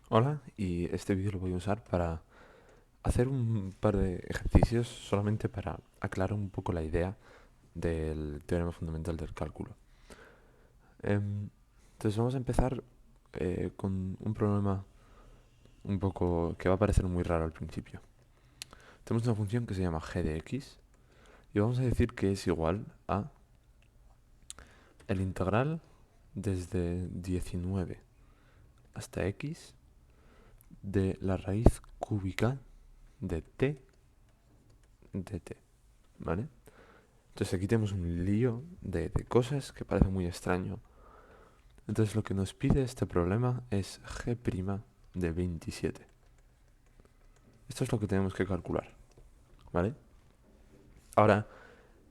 Hola, y este vídeo lo voy a usar para hacer un par de ejercicios solamente para aclarar un poco la idea del teorema fundamental del cálculo. Entonces vamos a empezar con un problema un poco que va a parecer muy raro al principio. Tenemos una función que se llama g de x y vamos a decir que es igual a el integral desde 19 hasta x de la raíz cúbica de t de t, ¿vale? Entonces aquí tenemos un lío de cosas que parece muy extraño. Entonces lo que nos pide este problema es g' de 27. Esto es lo que tenemos que calcular, ¿vale? Ahora,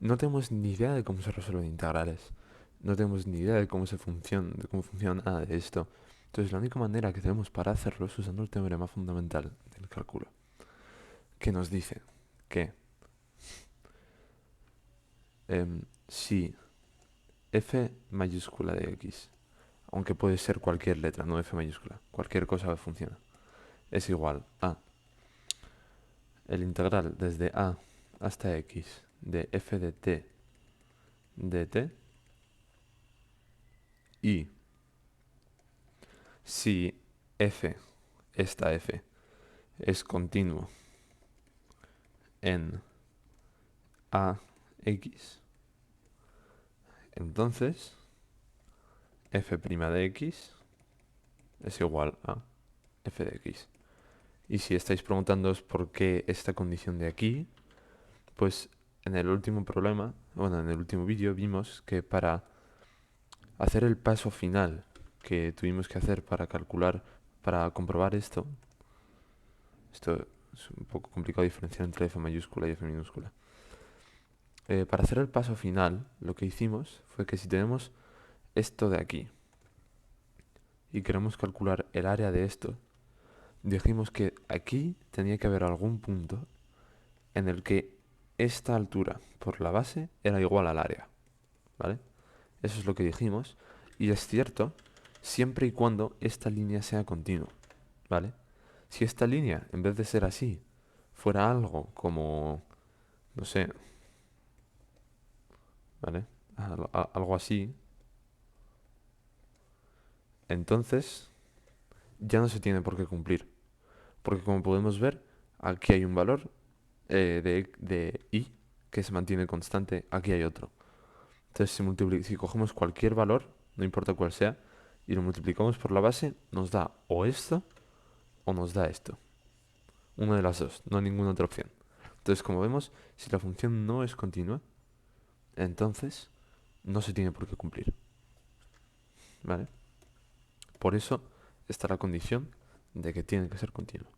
no tenemos ni idea de cómo se resuelven integrales. No tenemos ni idea de cómo funciona nada de esto. Entonces la única manera que tenemos para hacerlo es usando el teorema fundamental del cálculo, que nos dice que si f mayúscula de x, aunque puede ser cualquier letra, no f mayúscula, cualquier cosa funciona, es igual a el integral desde a hasta x de f de t dt, y si f, esta f, es continuo en ax, entonces f' de x es igual a f de x. Y si estáis preguntándoos por qué esta condición de aquí, pues en el último problema, bueno, en el último vídeo vimos que para hacer el paso final que tuvimos que hacer para calcular, para comprobar esto es un poco complicado diferenciar entre f mayúscula y f minúscula. Para hacer el paso final, lo que hicimos fue que si tenemos esto de aquí y queremos calcular el área de esto, dijimos que aquí tenía que haber algún punto en el que esta altura por la base era igual al área, ¿vale? Eso es lo que dijimos, y es cierto siempre y cuando esta línea sea continua, ¿vale? Si esta línea, en vez de ser así, fuera algo como, no sé, ¿vale? Algo así, entonces ya no se tiene por qué cumplir. Porque como podemos ver, aquí hay un valor de i que se mantiene constante, aquí hay otro. Entonces si cogemos cualquier valor, no importa cuál sea, y lo multiplicamos por la base, nos da o esto o nos da esto. Una de las dos, no ninguna otra opción. Entonces, como vemos, si la función no es continua, entonces no se tiene por qué cumplir, ¿vale? Por eso está la condición de que tiene que ser continua.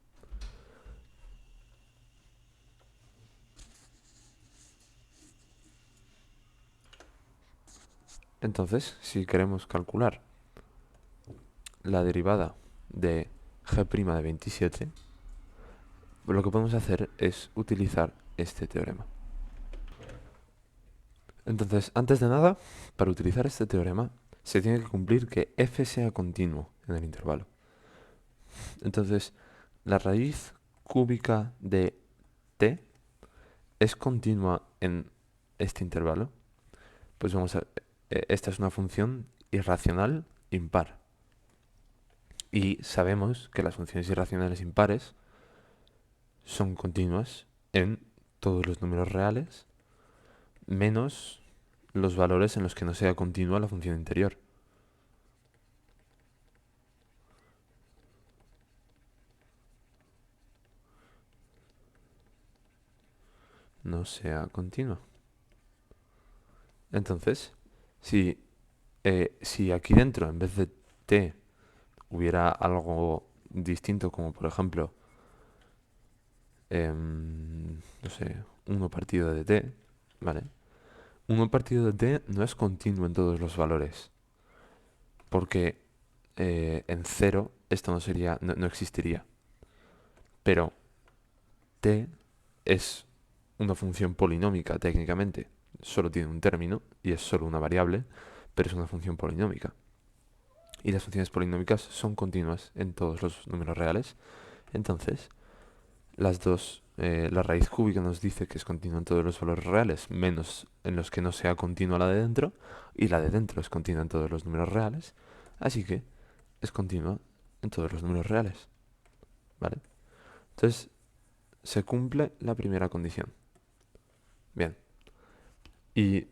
Entonces, si queremos calcular la derivada de g' de 27, lo que podemos hacer es utilizar este teorema. Entonces, antes de nada, para utilizar este teorema, se tiene que cumplir que f sea continuo en el intervalo. Entonces, la raíz cúbica de t es continua en este intervalo. Pues esta es una función irracional impar. Y sabemos que las funciones irracionales impares son continuas en todos los números reales, menos los valores en los que no sea continua la función interior. No sea continua. Entonces, si, si aquí dentro, en vez de t, hubiera algo distinto, como por ejemplo, no sé, 1 partido de t, ¿vale? 1 partido de t no es continuo en todos los valores, porque en 0 esto no existiría. Pero t es una función polinómica técnicamente. Solo tiene un término y es solo una variable, pero es una función polinómica. y las funciones polinómicas son continuas en todos los números reales, entonces la raíz cúbica nos dice que es continua en todos los valores reales, menos en los que no sea continua la de dentro, y la de dentro es continua en todos los números reales, así que es continua en todos los números reales, ¿vale? Entonces, se cumple la primera condición. Bien. Y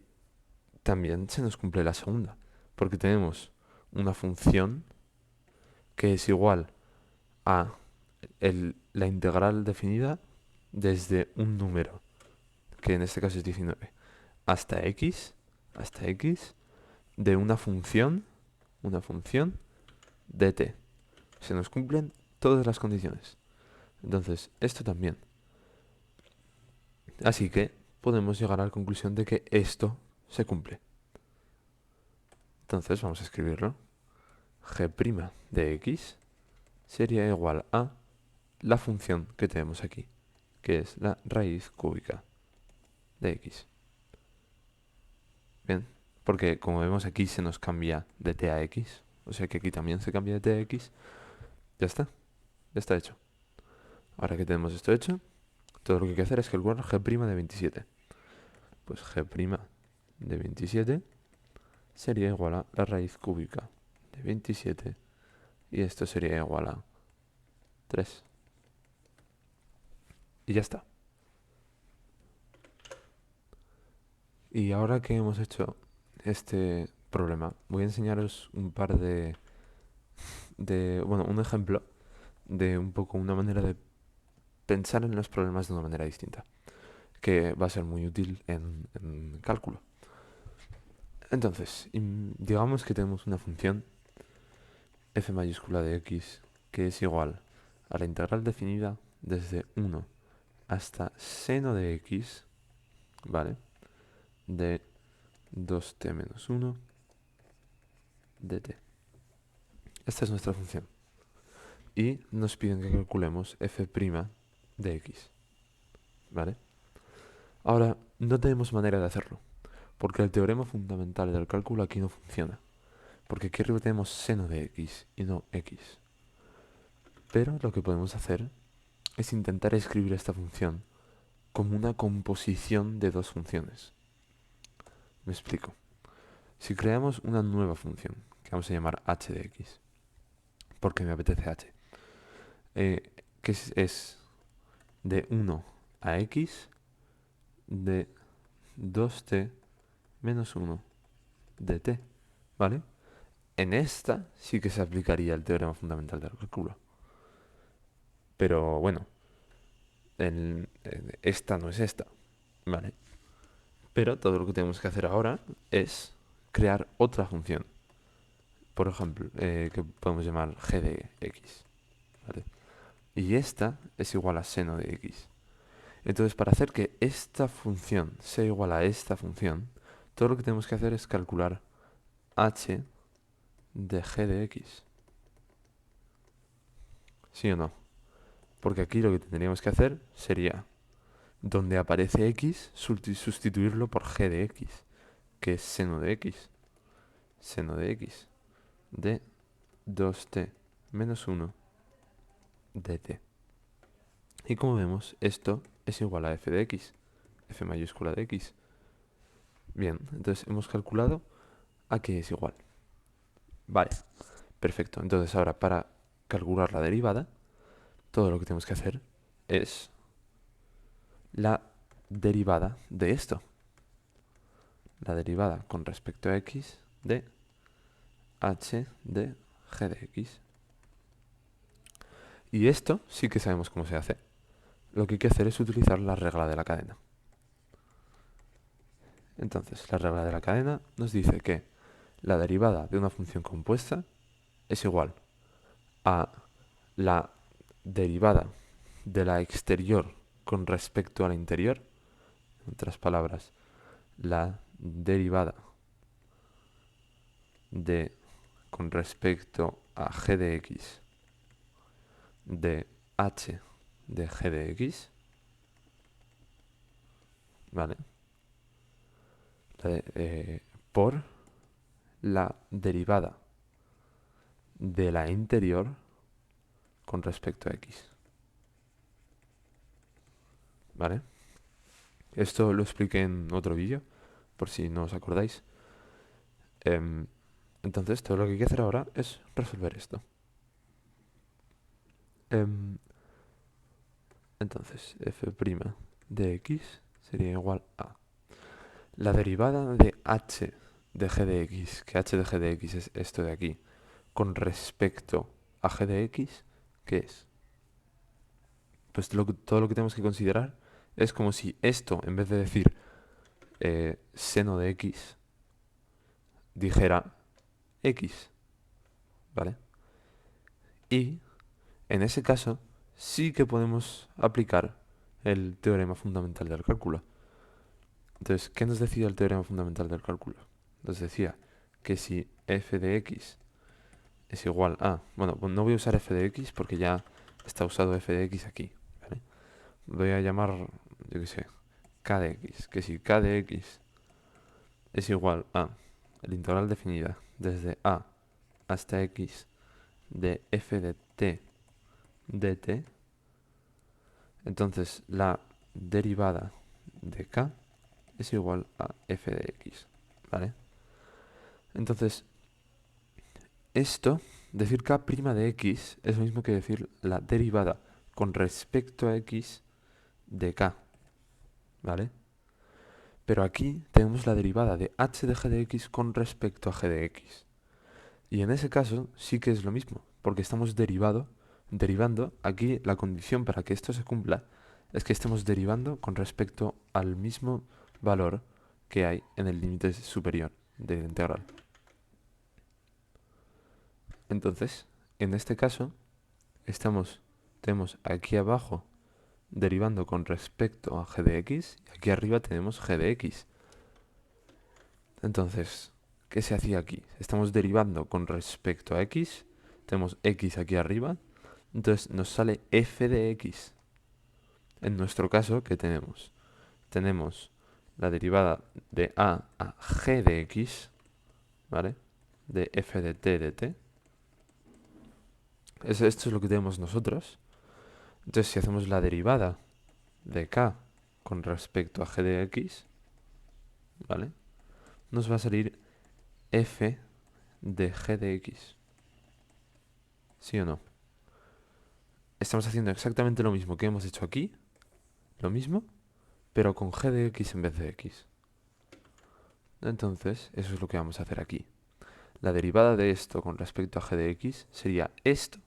también se nos cumple la segunda, porque tenemos una función que es igual a la integral definida desde un número, que en este caso es 19, hasta x de una función de t. Se nos cumplen todas las condiciones. Entonces, esto también. Así que podemos llegar a la conclusión de que esto se cumple. Entonces vamos a escribirlo. G' de x sería igual a la función que tenemos aquí, que es la raíz cúbica de x. Bien, porque como vemos aquí se nos cambia de t a x, o sea que aquí también se cambia de t a x. Ya está hecho. Ahora que tenemos esto hecho, todo lo que hay que hacer es calcular g' de 27. Pues g' de 27 sería igual a la raíz cúbica de 27 y esto sería igual a 3. Y ya está. Y ahora que hemos hecho este problema, voy a enseñaros un par bueno, un ejemplo de un poco una manera de pensar en los problemas de una manera distinta, que va a ser muy útil en cálculo. Entonces, digamos que tenemos una función f mayúscula de x que es igual a la integral definida desde 1 hasta seno de x, ¿vale? De 2t menos 1 dt. Esta es nuestra función. Y nos piden que calculemos f' de x, ¿vale? Ahora, no tenemos manera de hacerlo, porque el teorema fundamental del cálculo aquí no funciona, porque aquí arriba tenemos seno de x y no x. Pero lo que podemos hacer es intentar escribir esta función como una composición de dos funciones. Me explico. Si creamos una nueva función, que vamos a llamar h de x, porque me apetece h, que es de 1 a x de 2t menos 1 de t, ¿vale? En esta sí que se aplicaría el teorema fundamental del cálculo. Pero bueno, esta no es esta, ¿vale? Pero todo lo que tenemos que hacer ahora es crear otra función. Por ejemplo, que podemos llamar g de x, ¿vale? Y esta es igual a seno de x. Entonces, para hacer que esta función sea igual a esta función, todo lo que tenemos que hacer es calcular h de g de x. ¿Sí o no? Porque aquí lo que tendríamos que hacer sería, donde aparece x, sustituirlo por g de x, que es seno de x. Seno de x de 2t menos 1 dt. Y como vemos, esto es igual a f de x, f mayúscula de x. Bien, entonces hemos calculado a qué es igual. Vale, perfecto. Entonces ahora para calcular la derivada, todo lo que tenemos que hacer es la derivada de esto. La derivada con respecto a x de h de g de x. Y esto sí que sabemos cómo se hace. Lo que hay que hacer es utilizar la regla de la cadena. Entonces, la regla de la cadena nos dice que la derivada de una función compuesta es igual a la derivada de la exterior con respecto a la interior. En otras palabras, la derivada de con respecto a g de x de h de g de x, ¿vale? Por la derivada de la interior con respecto a x. ¿Vale? Esto lo expliqué en otro vídeo, por si no os acordáis. Entonces, todo lo que hay que hacer ahora es resolver esto. Entonces, f' de x sería igual a la derivada de h de g de x, que h de g de x es esto de aquí, con respecto a g de x, ¿qué es? Pues todo lo que tenemos que considerar es como si esto, en vez de decir seno de x, dijera x, ¿vale? Y en ese caso sí que podemos aplicar el teorema fundamental del cálculo. Entonces, ¿qué nos decía el teorema fundamental del cálculo? Nos decía que si f de x es igual a... Bueno, pues no voy a usar f de x porque ya está usado f de x aquí, ¿vale? Voy a llamar, yo qué sé, k de x. Que si k de x es igual a el integral definida desde a hasta x de f de t dt, entonces la derivada de k es igual a f de x, ¿vale? Entonces, esto, decir k' de x, es lo mismo que decir la derivada con respecto a x de k, ¿vale? Pero aquí tenemos la derivada de h de g de x con respecto a g de x. Y en ese caso sí que es lo mismo, porque estamos derivando, aquí la condición para que esto se cumpla es que estemos derivando con respecto al mismo valor que hay en el límite superior de la integral. Entonces, en este caso, tenemos aquí abajo derivando con respecto a g de x y aquí arriba tenemos g de x. Entonces, ¿qué se hacía aquí? Estamos derivando con respecto a x, tenemos x aquí arriba, entonces nos sale f de x. En nuestro caso, ¿qué tenemos? Tenemos la derivada de a g de x, ¿vale? De f de t de t. Esto es lo que tenemos nosotros. Entonces, si hacemos la derivada de k con respecto a g de x, ¿vale? Nos va a salir f de g de x. ¿Sí o no? Estamos haciendo exactamente lo mismo que hemos hecho aquí, lo mismo, pero con g de x en vez de x. Entonces, eso es lo que vamos a hacer aquí. La derivada de esto con respecto a g de x sería esto,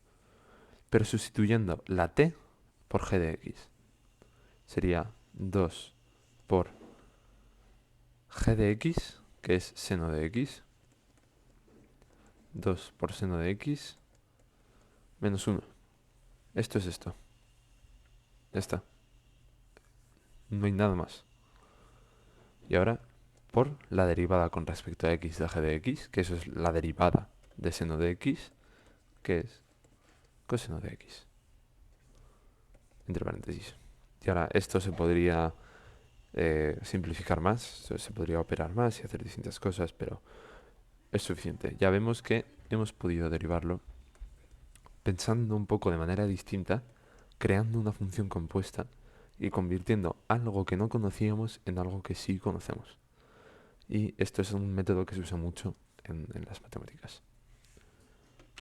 pero sustituyendo la t por g de x. Sería 2 por g de x, que es seno de x, 2 por seno de x, menos 1. Esto es esto. Ya está. No hay nada más. Y ahora, por la derivada con respecto a x de g de x, que eso es la derivada de seno de x, que es coseno de x. Entre paréntesis. Y ahora esto se podría simplificar más, se podría operar más y hacer distintas cosas, pero es suficiente. Ya vemos que hemos podido derivarlo pensando un poco de manera distinta, creando una función compuesta y convirtiendo algo que no conocíamos en algo que sí conocemos. Y esto es un método que se usa mucho en las matemáticas.